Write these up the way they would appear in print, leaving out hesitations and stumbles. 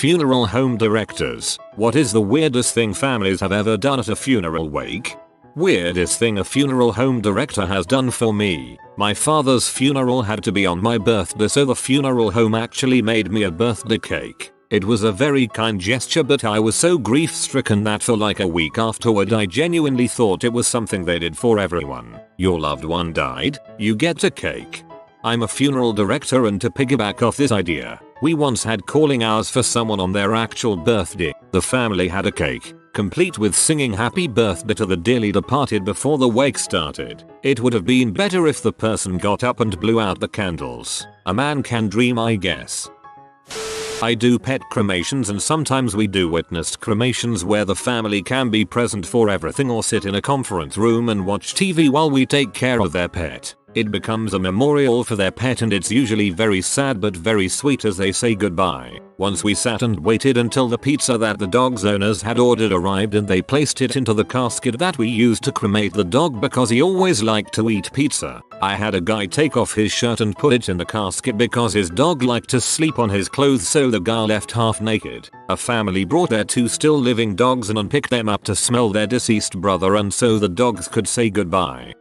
Funeral home directors. What is the weirdest thing families have ever done at a funeral wake? Weirdest thing a funeral home director has done for me. My father's funeral had to be on my birthday, so the funeral home actually made me a birthday cake. It was a very kind gesture, but I was so grief stricken that for like a week afterward I genuinely thought it was something they did for everyone. Your loved one died? You get a cake. I'm a funeral director, and to piggyback off this idea, we once had calling hours for someone on their actual birthday. The family had a cake, complete with singing happy birthday to the dearly departed before the wake started. It would have been better if the person got up and blew out the candles. A man can dream, I guess. I do pet cremations, and sometimes we do witnessed cremations where the family can be present for everything or sit in a conference room and watch TV while we take care of their pet. It becomes a memorial for their pet, and it's usually very sad but very sweet as they say goodbye. Once we sat and waited until the pizza that the dog's owners had ordered arrived, and they placed it into the casket that we used to cremate the dog because he always liked to eat pizza. I had a guy take off his shirt and put it in the casket because his dog liked to sleep on his clothes, so the guy left half naked. A family brought their 2 still living dogs in and picked them up to smell their deceased brother, and so the dogs could say goodbye.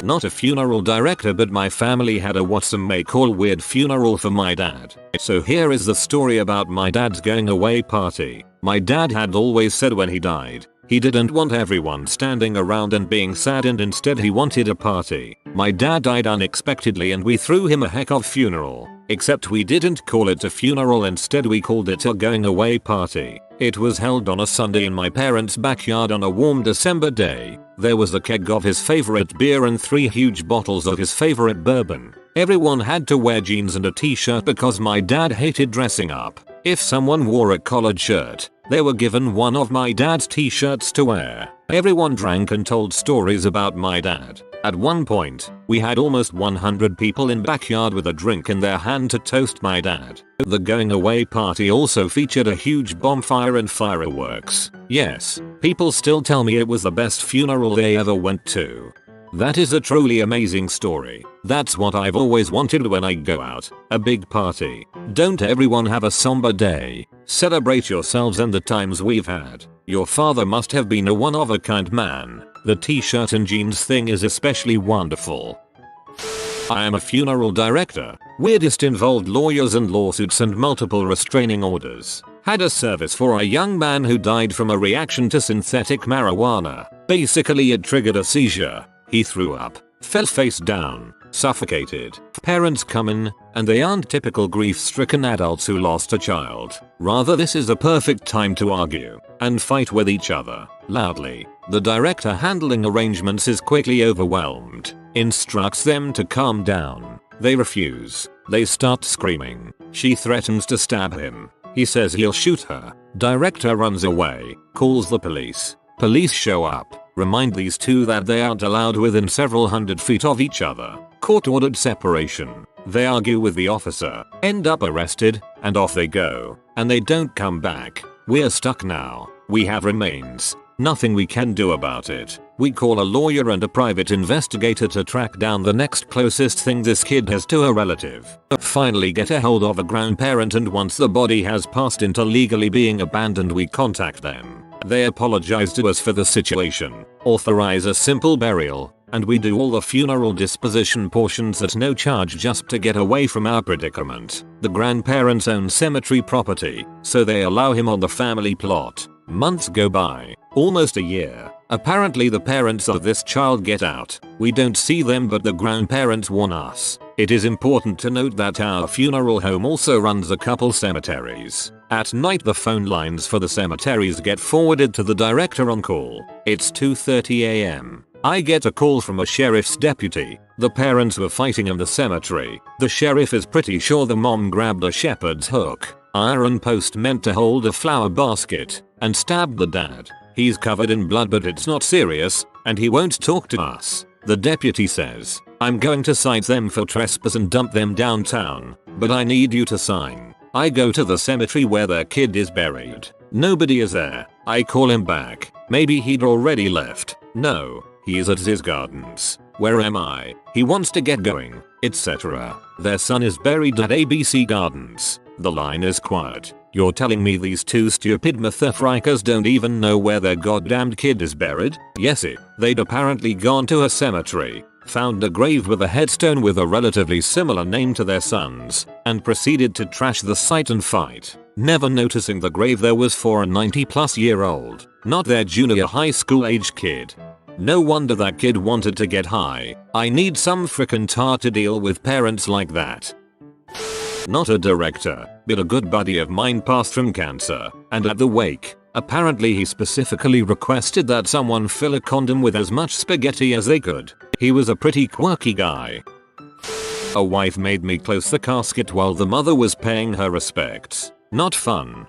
Not a funeral director, but my family had a what some may call weird funeral for my dad. So here is the story about my dad's going away party. My dad had always said when he died, he didn't want everyone standing around and being sad, and instead he wanted a party. My dad died unexpectedly and we threw him a heck of funeral. Except we didn't call it a funeral, instead we called it a going away party. It was held on a Sunday in my parents' backyard on a warm December day. There was a keg of his favorite beer and 3 huge bottles of his favorite bourbon. Everyone had to wear jeans and a t-shirt because my dad hated dressing up. If someone wore a collared shirt, they were given one of my dad's t-shirts to wear. Everyone drank and told stories about my dad. At one point, we had almost 100 people in backyard with a drink in their hand to toast my dad. The going away party also featured a huge bonfire and fireworks. Yes, people still tell me it was the best funeral they ever went to. That is a truly amazing story. That's what I've always wanted when I go out. A big party. Don't everyone have a somber day? Celebrate yourselves and the times we've had. Your father must have been a one-of-a-kind man. The t-shirt and jeans thing is especially wonderful. I am a funeral director. Weirdest involved lawyers and lawsuits and multiple restraining orders. Had a service for a young man who died from a reaction to synthetic marijuana. Basically it triggered a seizure. He threw up, fell face down, suffocated. Parents come in, and they aren't typical grief-stricken adults who lost a child. Rather, this is a perfect time to argue and fight with each other loudly. The director handling arrangements is quickly overwhelmed, instructs them to calm down. They refuse. They start screaming. She threatens to stab him. He says he'll shoot her. Director runs away, calls the police. Police show up. Remind these 2 that they aren't allowed within several hundred feet of each other. Court ordered separation. They argue with the officer, end up arrested, and off they go. And they don't come back. We're stuck now. We have remains. Nothing we can do about it. We call a lawyer and a private investigator to track down the next closest thing this kid has to a relative. Finally get a hold of a grandparent, and once the body has passed into legally being abandoned, we contact them. They apologize to us for the situation, authorize a simple burial, and we do all the funeral disposition portions at no charge just to get away from our predicament. The grandparents own cemetery property, so they allow him on the family plot. Months go by, almost a year. Apparently the parents of this child get out. We don't see them, but the grandparents warn us. It is important to note that our funeral home also runs a couple cemeteries. At night the phone lines for the cemeteries get forwarded to the director on call. It's 2:30 a.m. I get a call from a sheriff's deputy. The parents were fighting in the cemetery. The sheriff is pretty sure the mom grabbed a shepherd's hook, iron post meant to hold a flower basket, and stabbed the dad. He's covered in blood, but it's not serious, and he won't talk to us. The deputy says, I'm going to cite them for trespass and dump them downtown, but I need you to sign. I go to the cemetery where their kid is buried. Nobody is there. I call him back. Maybe he'd already left. No, he's at his gardens. Where am I? He wants to get going, etc. Their son is buried at ABC Gardens. The line is quiet. You're telling me these two stupid motherfuckers don't even know where their goddamned kid is buried? Yes, they'd apparently gone to a cemetery, found a grave with a headstone with a relatively similar name to their son's, and proceeded to trash the site and fight, never noticing the grave there was for a 90-plus-year-old, not their junior high school age kid. No wonder that kid wanted to get high. I need some frickin' tar to deal with parents like that. Not a director, but a good buddy of mine passed from cancer, and at the wake, apparently he specifically requested that someone fill a condom with as much spaghetti as they could. He was a pretty quirky guy. A wife made me close the casket while the mother was paying her respects. Not fun.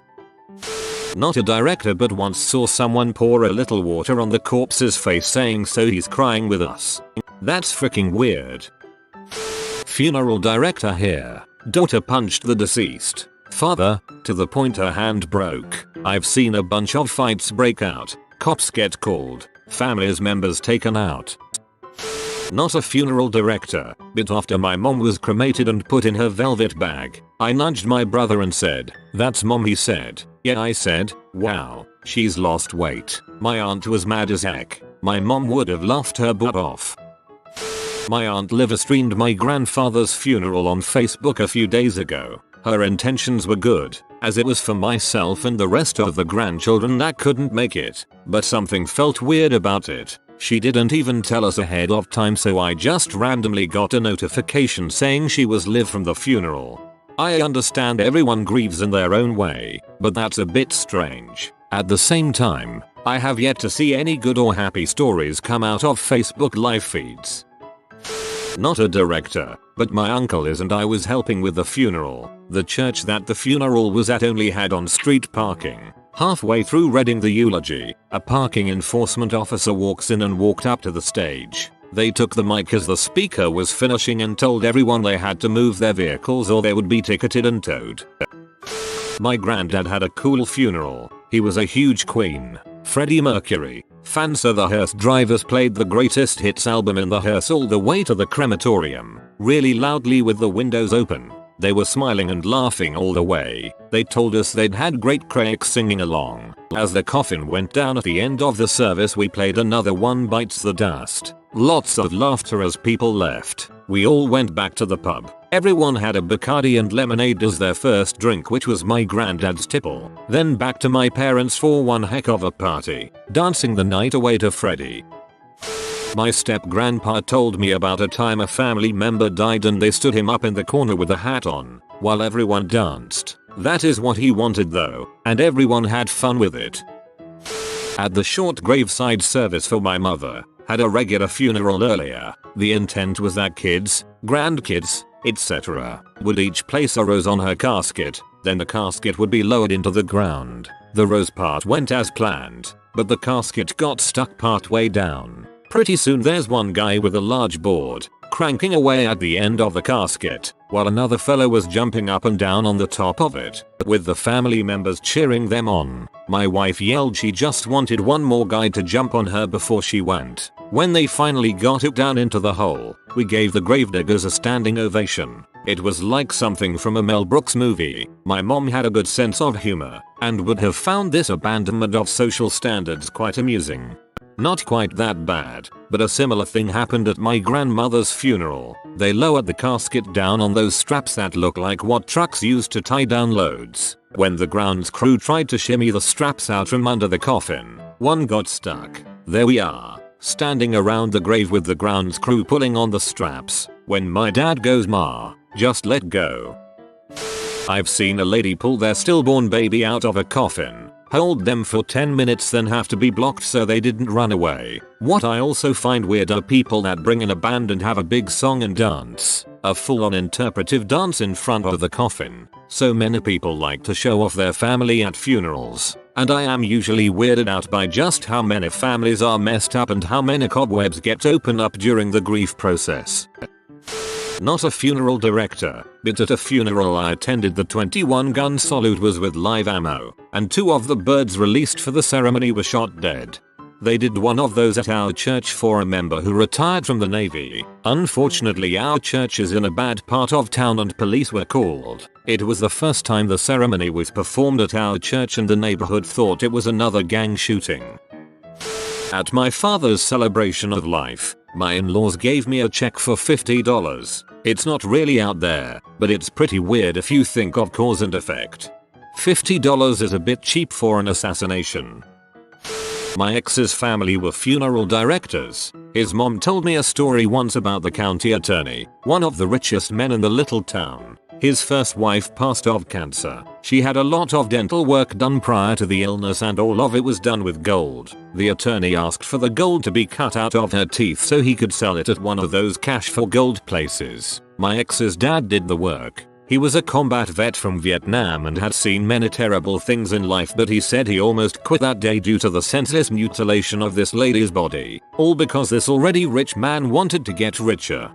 Not a director, but once saw someone pour a little water on the corpse's face saying so he's crying with us. That's freaking weird. Funeral director here. Daughter punched the deceased father to the point her hand broke. I've seen a bunch of fights break out. Cops get called. Families members taken out. Not a funeral director, but after my mom was cremated and put in her velvet bag, I nudged my brother and said, "That's mom," he said. Yeah, I said, "Wow, she's lost weight." My aunt was mad as heck. My mom would have laughed her butt off. My aunt live streamed my grandfather's funeral on Facebook a few days ago. Her intentions were good, as it was for myself and the rest of the grandchildren that couldn't make it, but something felt weird about it. She didn't even tell us ahead of time, so I just randomly got a notification saying she was live from the funeral. I understand everyone grieves in their own way, but that's a bit strange. At the same time, I have yet to see any good or happy stories come out of Facebook live feeds. Not a director, but my uncle is, and I was helping with the funeral. The church that the funeral was at only had on-street parking. Halfway through reading the eulogy, a parking enforcement officer walks in and walked up to the stage. They took the mic as the speaker was finishing and told everyone they had to move their vehicles or they would be ticketed and towed. My granddad had a cool funeral. He was a huge Queen, Freddie Mercury fan, so the hearse drivers played the greatest hits album in the hearse all the way to the crematorium, really loudly with the windows open. They were smiling and laughing all the way. They told us they'd had great critics singing along. As the coffin went down at the end of the service, we played another One Bites the Dust. Lots of laughter as people left. We all went back to the pub. Everyone had a Bacardi and lemonade as their first drink, which was my granddad's tipple. Then back to my parents for one heck of a party, dancing the night away to Freddie. My step-grandpa told me about a time a family member died and they stood him up in the corner with a hat on, while everyone danced. That is what he wanted though, and everyone had fun with it. At the short graveside service for my mother, had a regular funeral earlier. The intent was that kids, grandkids, etc. would each place a rose on her casket, then the casket would be lowered into the ground. The rose part went as planned, but the casket got stuck part way down. Pretty soon there's one guy with a large board, cranking away at the end of the casket, while another fellow was jumping up and down on the top of it, with the family members cheering them on. My wife yelled she just wanted one more guy to jump on her before she went. When they finally got it down into the hole, we gave the gravediggers a standing ovation. It was like something from a Mel Brooks movie. My mom had a good sense of humor, and would have found this abandonment of social standards quite amusing. Not quite that bad, but a similar thing happened at my grandmother's funeral. They lowered the casket down on those straps that look like what trucks use to tie down loads. When the grounds crew tried to shimmy the straps out from under the coffin, one got stuck. There we are, standing around the grave with the grounds crew pulling on the straps. When my dad goes, "Ma, just let go." I've seen a lady pull their stillborn baby out of a coffin, hold them for 10 minutes, then have to be blocked so they didn't run away. What I also find weird are people that bring in a band and have a big song and dance. A full-on interpretive dance in front of the coffin. So many people like to show off their family at funerals, and I am usually weirded out by just how many families are messed up and how many cobwebs get opened up during the grief process. Not a funeral director, but at a funeral I attended, the 21-gun salute was with live ammo, and 2 of the birds released for the ceremony were shot dead. They did one of those at our church for a member who retired from the Navy. Unfortunately, our church is in a bad part of town and police were called. It was the first time the ceremony was performed at our church and the neighborhood thought it was another gang shooting. At my father's celebration of life, my in-laws gave me a check for $50. It's not really out there, but it's pretty weird if you think of cause and effect. $50 is a bit cheap for an assassination. My ex's family were funeral directors. His mom told me a story once about the county attorney, one of the richest men in the little town. His first wife passed of cancer. She had a lot of dental work done prior to the illness and all of it was done with gold. The attorney asked for the gold to be cut out of her teeth so he could sell it at one of those cash for gold places. My ex's dad did the work. He was a combat vet from Vietnam and had seen many terrible things in life, but he said he almost quit that day due to the senseless mutilation of this lady's body. All because this already rich man wanted to get richer.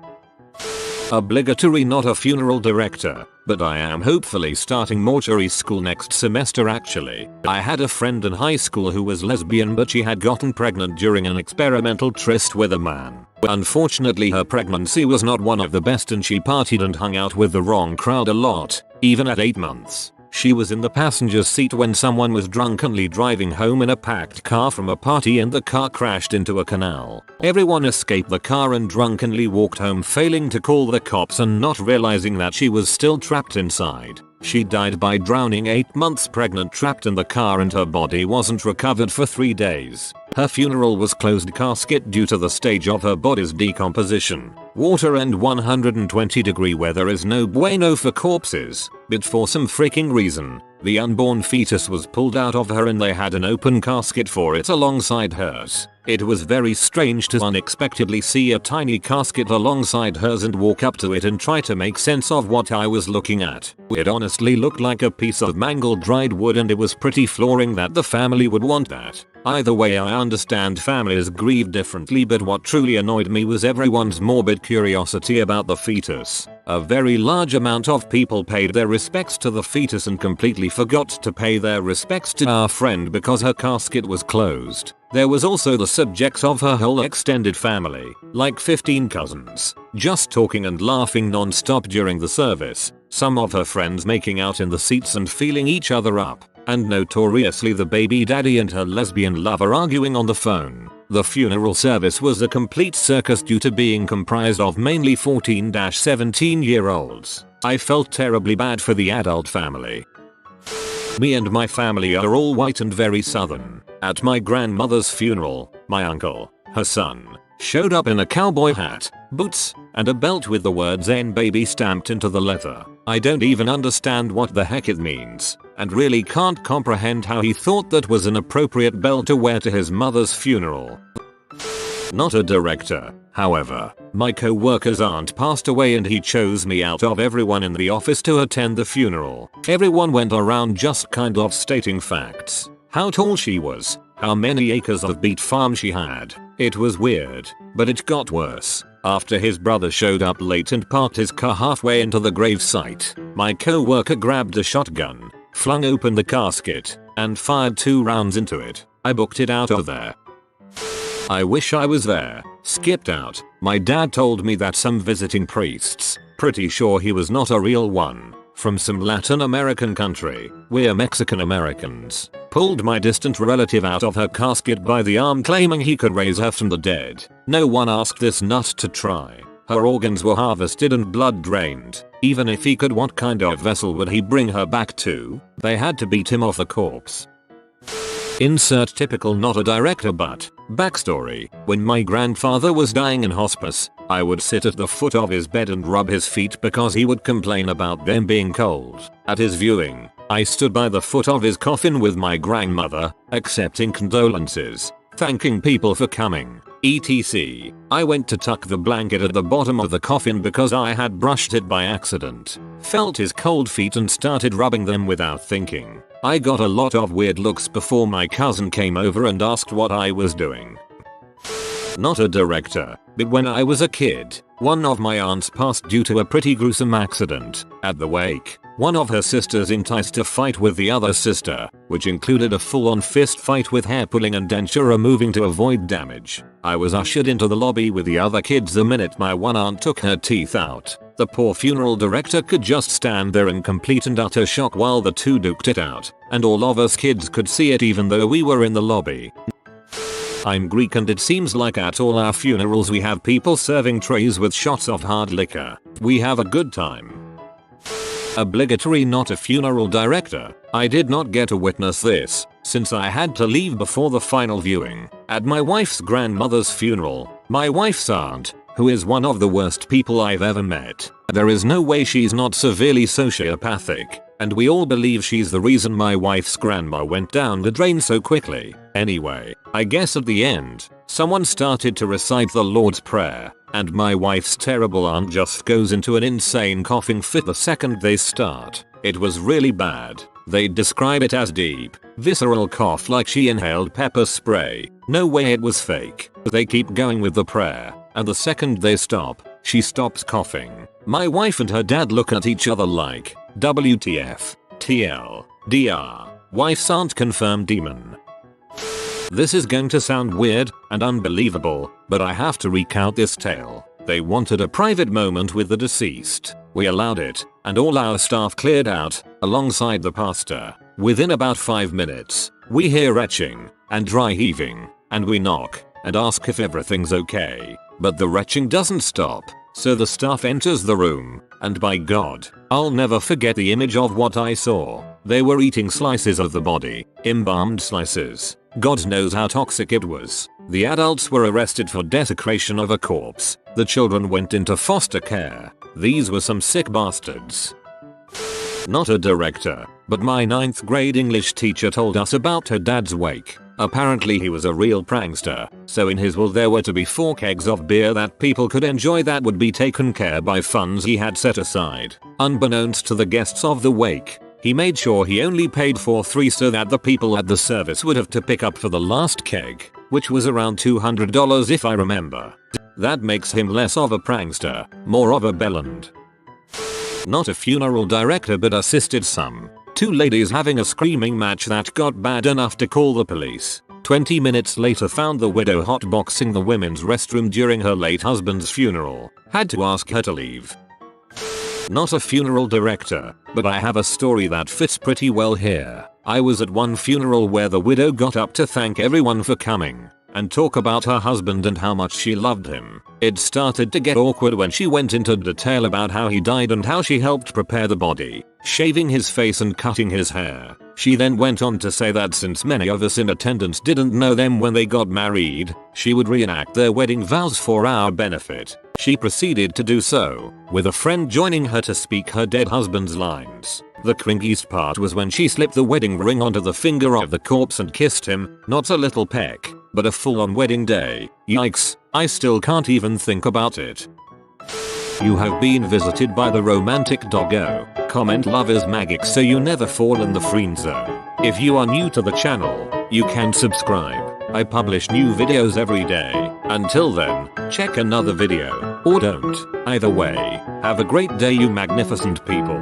Obligatory, not a funeral director, but I am hopefully starting mortuary school next semester actually. I had a friend in high school who was lesbian, but she had gotten pregnant during an experimental tryst with a man. Unfortunately, her pregnancy was not one of the best and she partied and hung out with the wrong crowd a lot. Even at 8 months, she was in the passenger seat when someone was drunkenly driving home in a packed car from a party and the car crashed into a canal. Everyone escaped the car and drunkenly walked home, failing to call the cops and not realizing that she was still trapped inside. She died by drowning 8 months pregnant, trapped in the car, and her body wasn't recovered for 3 days. Her funeral was closed casket due to the stage of her body's decomposition. Water and 120-degree weather is no bueno for corpses, but for some freaking reason, the unborn fetus was pulled out of her and they had an open casket for it alongside hers. It was very strange to unexpectedly see a tiny casket alongside hers and walk up to it and try to make sense of what I was looking at. It honestly looked like a piece of mangled dried wood and it was pretty flooring that the family would want that. Either way, I understand families grieve differently, but what truly annoyed me was everyone's morbid curiosity about the fetus. A very large amount of people paid their respects to the fetus and completely forgot to pay their respects to our friend because her casket was closed. There was also the subjects of her whole extended family, like 15 cousins, just talking and laughing non-stop during the service, some of her friends making out in the seats and feeling each other up, and notoriously the baby daddy and her lesbian lover arguing on the phone. The funeral service was a complete circus due to being comprised of mainly 14-17-year-olds. I felt terribly bad for the adult family. Me and my family are all white and very southern. At my grandmother's funeral, my uncle, her son, showed up in a cowboy hat, boots, and a belt with the words "N baby" stamped into the leather. I don't even understand what the heck it means, and really can't comprehend how he thought that was an appropriate belt to wear to his mother's funeral. Not a director, however. My co-worker's aunt passed away and he chose me out of everyone in the office to attend the funeral. Everyone went around just kind of stating facts. How tall she was, how many acres of beet farm she had. It was weird, but it got worse. After his brother showed up late and parked his car halfway into the gravesite, my co-worker grabbed a shotgun, flung open the casket, and fired 2 rounds into it. I booked it out of there. I wish I was there. Skipped out. My dad told me that some visiting priests, pretty sure he was not a real one, from some Latin American country, we're Mexican Americans, pulled my distant relative out of her casket by the arm claiming he could raise her from the dead. No one asked this nut to try. Her organs were harvested and blood drained. Even if he could, what kind of vessel would he bring her back to? They had to beat him off the corpse. Insert typical not a director but backstory. When my grandfather was dying in hospice, I would sit at the foot of his bed and rub his feet because he would complain about them being cold. At his viewing, I stood by the foot of his coffin with my grandmother, accepting condolences, thanking people for coming, etc. I went to tuck the blanket at the bottom of the coffin because I had brushed it by accident, felt his cold feet and started rubbing them without thinking. I got a lot of weird looks before my cousin came over and asked what I was doing. Not a director, but when I was a kid, one of my aunts passed due to a pretty gruesome accident. At the wake, One of her sisters enticed a fight with the other sister, which included a full-on fist fight with hair pulling and denture removing to avoid damage. I was ushered into the lobby with the other kids the minute my one aunt took her teeth out. The poor funeral director could just stand there in complete and utter shock while the two duked it out, and all of us kids could see it even though we were in the lobby. I'm Greek and it seems like at all our funerals we have people serving trays with shots of hard liquor. We have a good time. Obligatory not a funeral director. I did not get to witness this, since I had to leave before the final viewing. At my wife's grandmother's funeral, my wife's aunt, who is one of the worst people I've ever met. There is no way she's not severely sociopathic, and we all believe she's the reason my wife's grandma went down the drain so quickly. Anyway, I guess at the end, someone started to recite the Lord's Prayer, and my wife's terrible aunt just goes into an insane coughing fit the second they start. It was really bad. They'd describe it as deep, visceral cough like she inhaled pepper spray. No way it was fake. They keep going with the prayer, and the second they stop, she stops coughing. My wife and her dad look at each other like, WTF, TL, DR, wife's aunt confirmed demon. This is going to sound weird and unbelievable, but I have to recount this tale. They wanted a private moment with the deceased. We allowed it, and all our staff cleared out, alongside the pastor. Within about 5 minutes, we hear retching and dry heaving, and we knock and ask if everything's okay. But the retching doesn't stop, so the staff enters the room, and by God, I'll never forget the image of what I saw. They were eating slices of the body, embalmed slices. God knows how toxic it was. The adults were arrested for desecration of a corpse. The children went into foster care. These were some sick bastards. Not a director, but my 9th grade English teacher told us about her dad's wake. Apparently he was a real prankster, so in his will there were to be 4 kegs of beer that people could enjoy that would be taken care by funds he had set aside. Unbeknownst to the guests of the wake, he made sure he only paid for 3 so that the people at the service would have to pick up for the last keg, which was around $200 if I remember. That makes him less of a prankster, more of a bellend. Not a funeral director but assisted some. 2 ladies having a screaming match that got bad enough to call the police. 20 minutes later found the widow hotboxing the women's restroom during her late husband's funeral. Had to ask her to leave. Not a funeral director, but I have a story that fits pretty well here. I was at one funeral where the widow got up to thank everyone for coming and talk about her husband and how much she loved him. It started to get awkward when she went into detail about how he died and how she helped prepare the body, shaving his face and cutting his hair. She then went on to say that since many of us in attendance didn't know them when they got married, she would reenact their wedding vows for our benefit. She proceeded to do so, with a friend joining her to speak her dead husband's lines. The cringiest part was when she slipped the wedding ring onto the finger of the corpse and kissed him, not a little peck, but a full-on wedding day. Yikes, I still can't even think about it. You have been visited by the romantic doggo. Comment love is magic so you never fall in the friend zone. If you are new to the channel, you can subscribe. I publish new videos every day. Until then, check another video, or don't. Either way, have a great day you magnificent people.